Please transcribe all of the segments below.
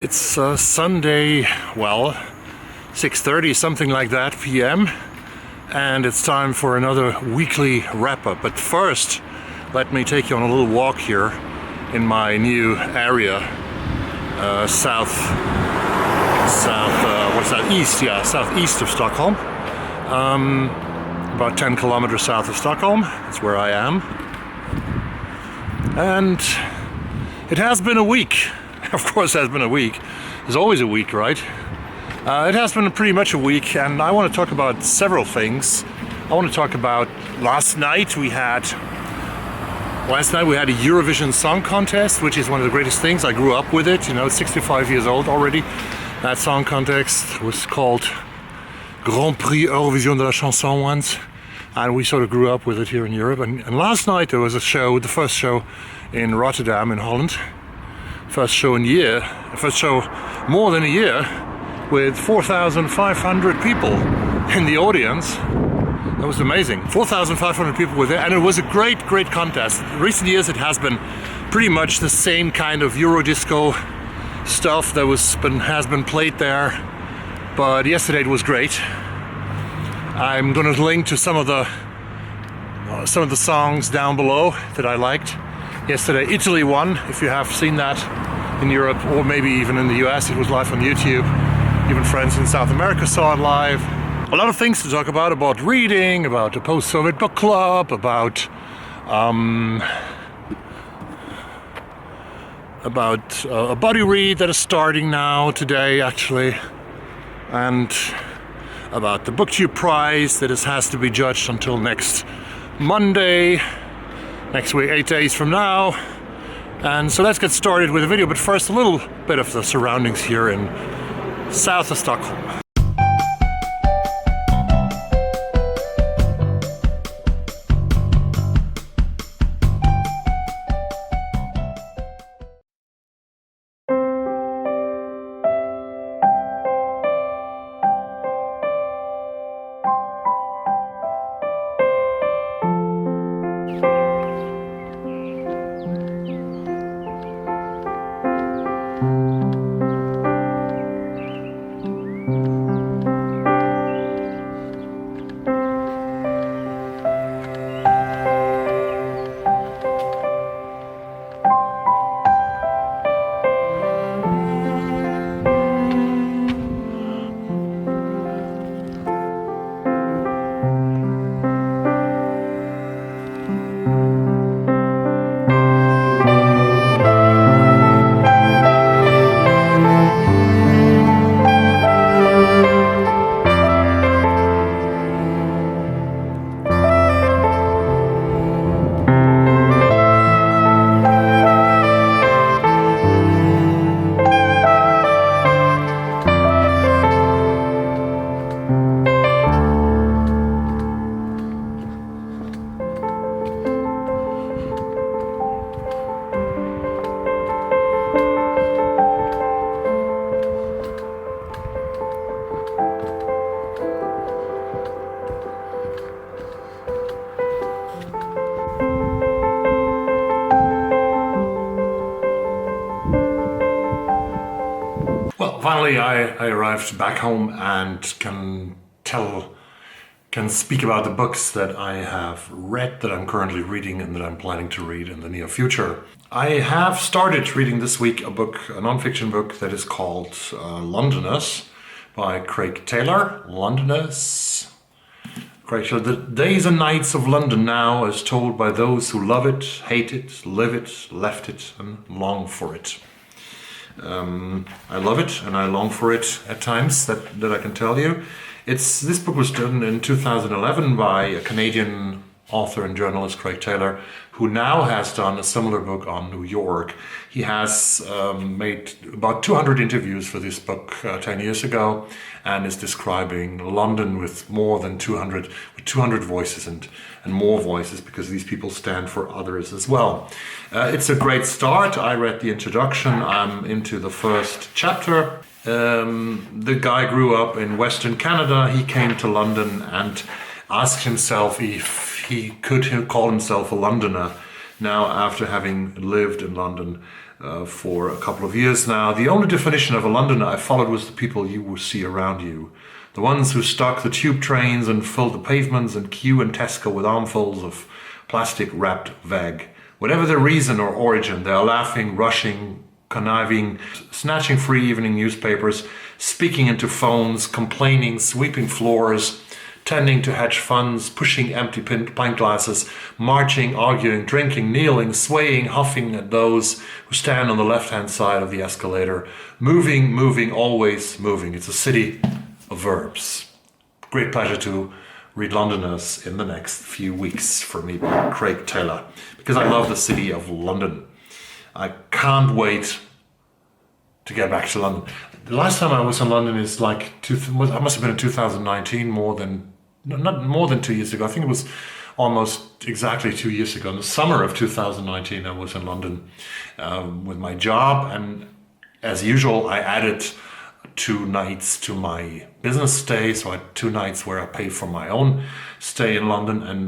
It's Sunday, well, 6:30, something like that, p.m. And it's time for another weekly wrap-up. But first, let me take you on a little walk here in my new area, southeast of Stockholm. About 10 kilometers south of Stockholm. That's where I am. And it has been a week. Of course, it has been a week. There's always a week, right? It has been pretty much a week, and I want to talk about several things. I want to talk about last night we had a Eurovision Song Contest, which is one of the greatest things. I grew up with it, 65 years old already. That song contest was called Grand Prix EUROVISON de la Chanson once, and we sort of grew up with it here in Europe. And last night there was a show, the first show in Rotterdam in Holland. First show more than a year, with 4,500 people in the audience. That was amazing. 4,500 people were there, and it was a great contest. In recent years it has been pretty much the same kind of Eurodisco stuff that has been played there, but yesterday it was great. I'm going to link to some of the songs down below that I liked. Yesterday, Italy won. If you have seen that in Europe, or maybe even in the US, it was live on YouTube. Even friends in South America saw it live. A lot of things to talk about reading, about the post-Soviet book club, about a buddy read that is starting now, today actually, and about the BookTube prize that has to be judged until next Monday. Next week, 8 days from now. And so let's get started with the video, but first a little bit of the surroundings here in south of Stockholm. Finally, I arrived back home and can speak about the books that I have read, that I'm currently reading, and that I'm planning to read in the near future. I have started reading this week a non-fiction book that is called Londoners by Craig Taylor. Londoners. Craig Taylor. The days and nights of London now, as told by those who love it, hate it, live it, left it, and long for it. I love it and I long for it at times, that I can tell you. This book was done in 2011 by a Canadian author and journalist, Craig Taylor, who now has done a similar book on New York. He has made about 200 interviews for this book 10 years ago, and is describing London with more than 200 voices and more voices, because these people stand for others as well. It's a great start. I read the introduction. I'm into the first chapter. The guy grew up in Western Canada. He came to London and asked himself if he could call himself a Londoner now, after having lived in London for a couple of years now. The only definition of a Londoner I followed was the people you will see around you. The ones who stock the tube trains and fill the pavements and queue in Tesco with armfuls of plastic-wrapped veg. Whatever their reason or origin, they are laughing, rushing, conniving, snatching free evening newspapers, speaking into phones, complaining, sweeping floors, tending to hedge funds, pushing empty pint glasses, marching, arguing, drinking, kneeling, swaying, huffing at those who stand on the left-hand side of the escalator, moving, always moving. It's a city of verbs. Great pleasure to read Londoners in the next few weeks for me by Craig Taylor, because I love the city of London. I can't wait to get back to London. The last time I was in London is I must have been in 2019, not more than 2 years ago. I think it was almost exactly 2 years ago. In the summer of 2019, I was in London with my job, and as usual, I added 2 nights to my business stay. So I had 2 nights where I pay for my own stay in London, and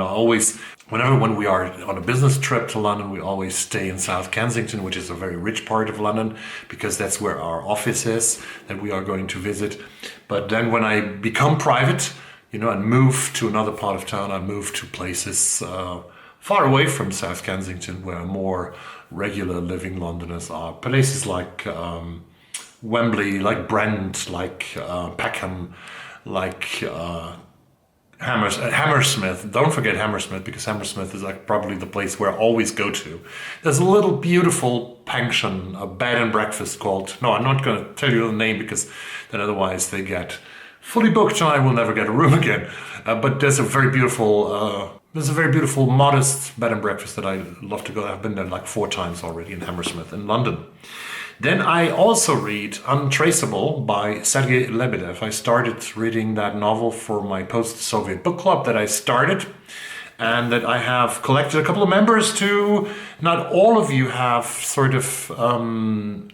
when we are on a business trip to London, we always stay in South Kensington, which is a very rich part of London, because that's where our office is that we are going to visit. But then when I become private, and move to another part of town, I move to places far away from South Kensington, where more regular living Londoners are. Places like Wembley, like Brent, like Peckham, like Hammersmith. Don't forget Hammersmith, because Hammersmith is probably the place where I always go to. There's a little beautiful pension, a bed and breakfast called, no, I'm not going to tell you the name, because then otherwise they get fully booked and I will never get a room again. But there's a very beautiful, modest bed and breakfast that I love to go. I've been there like 4 times already in Hammersmith in London. Then I also read Untraceable by Sergei Lebedev. I started reading that novel for my post-Soviet book club that I started, and that I have collected a couple of members to. Not all of you have sort of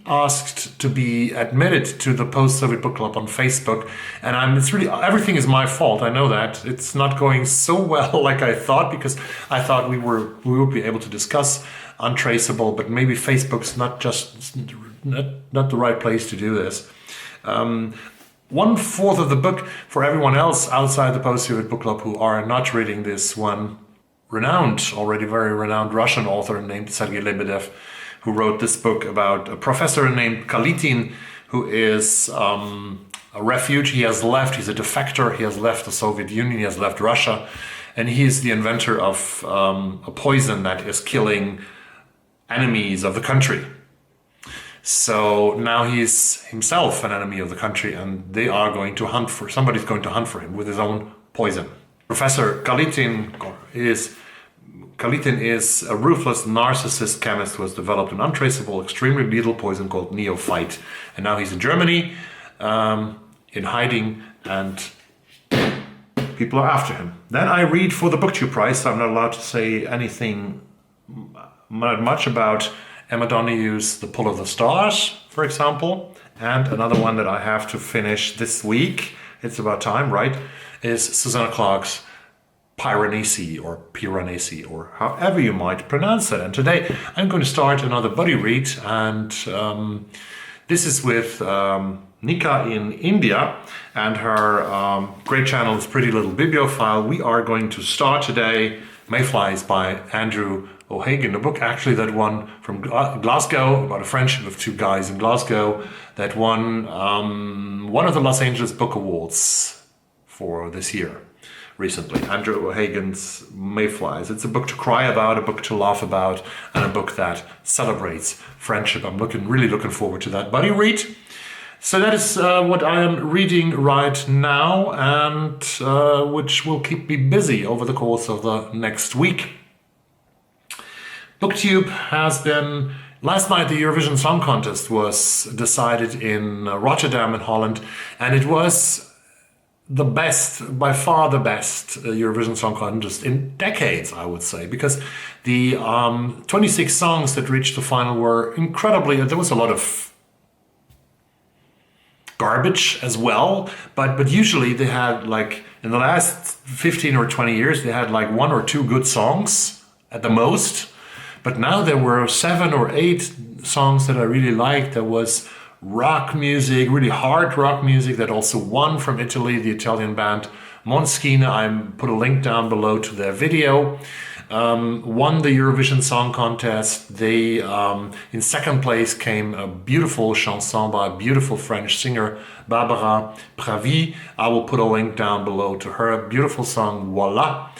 asked to be admitted to the post-Soviet book club on Facebook, and it's really, everything is my fault. I know that it's not going so well like I thought, because I thought we would be able to discuss Untraceable, but maybe Facebook's not the right place to do this. 1/4 of the book for everyone else outside the post-Soviet book club who are not reading this one. Already very renowned Russian author named Sergei Lebedev, who wrote this book about a professor named Kalitin, who is a refugee. He's a defector. He has left the Soviet Union. He has left Russia. And he is the inventor of a poison that is killing enemies of the country. So now he's himself an enemy of the country, and somebody's going to hunt for him with his own poison. Professor Kalitin is a ruthless narcissist chemist who has developed an untraceable, extremely lethal poison called neophyte. And now he's in Germany, in hiding, and people are after him. Then I read for the BookTube Prize, so I'm not allowed to say anything much about Emma Donoghue's The Pull of the Stars, for example. And another one that I have to finish this week, it's about time, right, is Susanna Clarke's Piranesi or Piranesi, or however you might pronounce it. And today I'm going to start another buddy read, and this is with Nika in India and her great channel is Pretty Little Bibliophile. We are going to start today Mayflies by Andrew O'Hagan, a book actually that won from Glasgow, about a friendship of 2 guys in Glasgow, that won one of the Los Angeles Book Awards for this year recently. Andrew O'Hagan's Mayflies. It's a book to cry about, a book to laugh about, and a book that celebrates friendship. I'm really looking forward to that buddy read. So that is what I am reading right now, and which will keep me busy over the course of the next week. BookTube has been... Last night the Eurovision Song Contest was decided in Rotterdam in Holland, and it was the best, by far the best Eurovision Song Contest in decades, I would say, because the 26 songs that reached the final were incredibly... There was a lot of garbage as well, but usually they had, like, in the last 15 or 20 years, they had like 1 or 2 good songs at the most. But now there were 7 or 8 songs that I really liked. There was rock music, really hard rock music that also won from Italy, the Italian band Måneskin. I put a link down below to their video. Won the Eurovision Song Contest. They, in second place came a beautiful chanson by a beautiful French singer, Barbara Pravi. I will put a link down below to her beautiful song, Voila,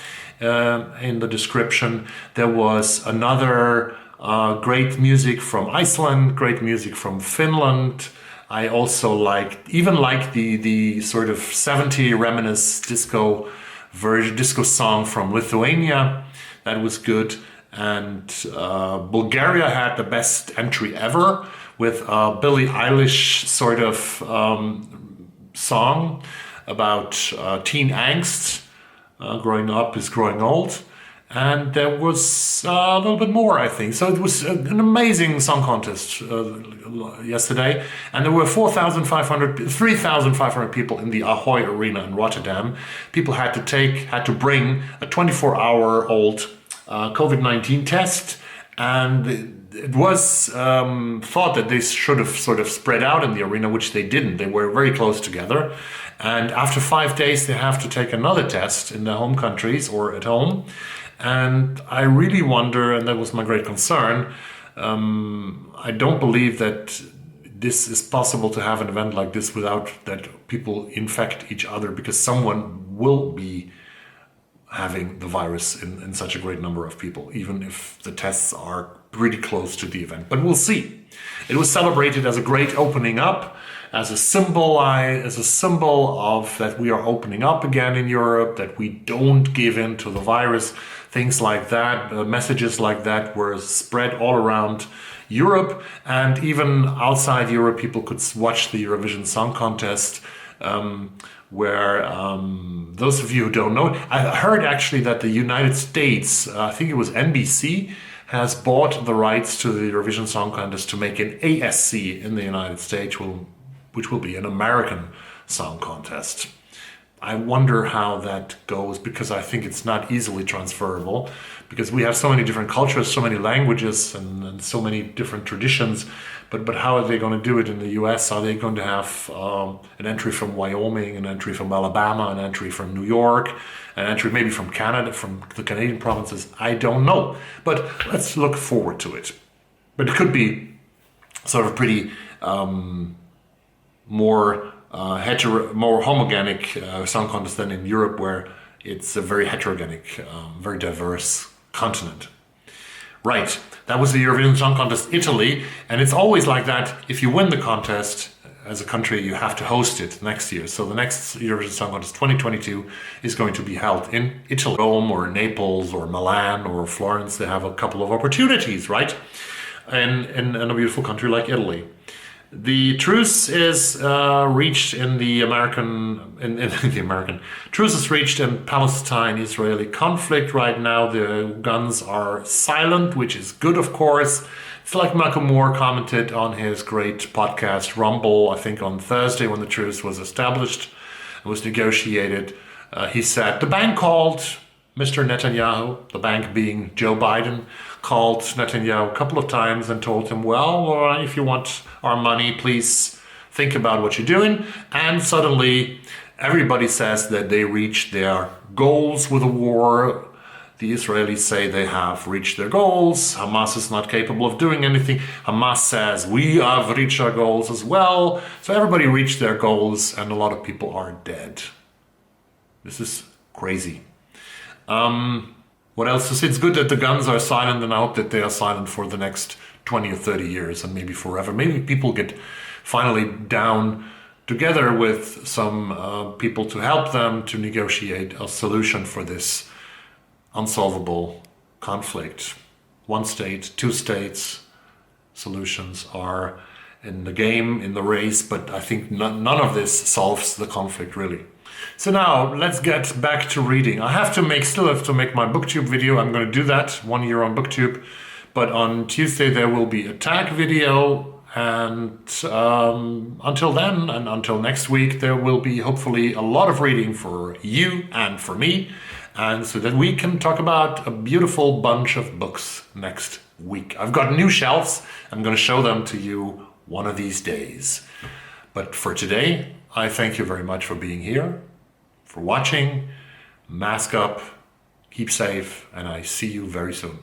in the description. There was another great music from Iceland, great music from Finland. I also liked the sort of 70 reminisce disco song from Lithuania. That was good. And Bulgaria had the best entry ever with a Billie Eilish sort of song about teen angst. Growing up is growing old. And there was a little bit more, I think. So it was an amazing song contest yesterday. And there were 3,500 people in the Ahoy Arena in Rotterdam. People had to bring a 24-hour-old COVID-19 test. And it was thought that they should have sort of spread out in the arena, which they didn't. They were very close together. And after 5 days, they have to take another test in their home countries or at home. And I really wonder, and that was my great concern, I don't believe that this is possible to have an event like this without that people infect each other, because someone will be having the virus in such a great number of people, even if the tests are pretty close to the event. But we'll see. It was celebrated as a great opening up, as a symbol of that we are opening up again in Europe, that we don't give in to the virus. Things like that, messages like that were spread all around Europe, and even outside Europe, people could watch the Eurovision Song Contest. Where those of you who don't know, I heard actually that the United States, I think it was NBC, has bought the rights to the Eurovision Song Contest to make an ESC in the United States, which will be an American song contest. I wonder how that goes, because I think it's not easily transferable, because we have so many different cultures, so many languages, and so many different traditions. But how are they going to do it in the US? Are they going to have an entry from Wyoming, an entry from Alabama, an entry from New York, an entry maybe from Canada, from the Canadian provinces? I don't know. But let's look forward to it. But it could be sort of pretty more homogenic song contest than in Europe, where it's a very heterogenic, very diverse continent. Right, that was the Eurovision Song Contest Italy, and it's always like that. If you win the contest as a country, you have to host it next year. So the next Eurovision Song Contest 2022 is going to be held in Italy, Rome or Naples or Milan or Florence. They have a couple of opportunities, right? And in a beautiful country like Italy. The truce is reached in the truce is reached in Palestine-Israeli conflict right now. The guns are silent, which is good, of course. It's like Malcolm Moore commented on his great podcast Rumble, I think on Thursday, when the truce was established and was negotiated. He said the bank called Mr. Netanyahu, the bank being Joe Biden, called Netanyahu a couple of times and told him, well, if you want our money, please think about what you're doing. And suddenly everybody says that they reached their goals with the war. The Israelis say they have reached their goals. Hamas is not capable of doing anything. Hamas says we have reached our goals as well. So everybody reached their goals and a lot of people are dead. This is crazy. What else is it's good that the guns are silent, and I hope that they are silent for the next 20 or 30 years and maybe forever. Maybe people get finally down together with some people to help them to negotiate a solution for this unsolvable conflict. One state, two states solutions are in the game, in the race, but I think none of this solves the conflict really. So now let's get back to reading. I still have to make my BookTube video. I'm going to do that 1 year on BookTube. But on Tuesday there will be a tag video. And until then, and until next week, there will be hopefully a lot of reading for you and for me. and so that we can talk about a beautiful bunch of books next week. I've got new shelves. I'm going to show them to you one of these days. But for today, I thank you very much for being here, for watching. Mask up, keep safe, and I see you very soon.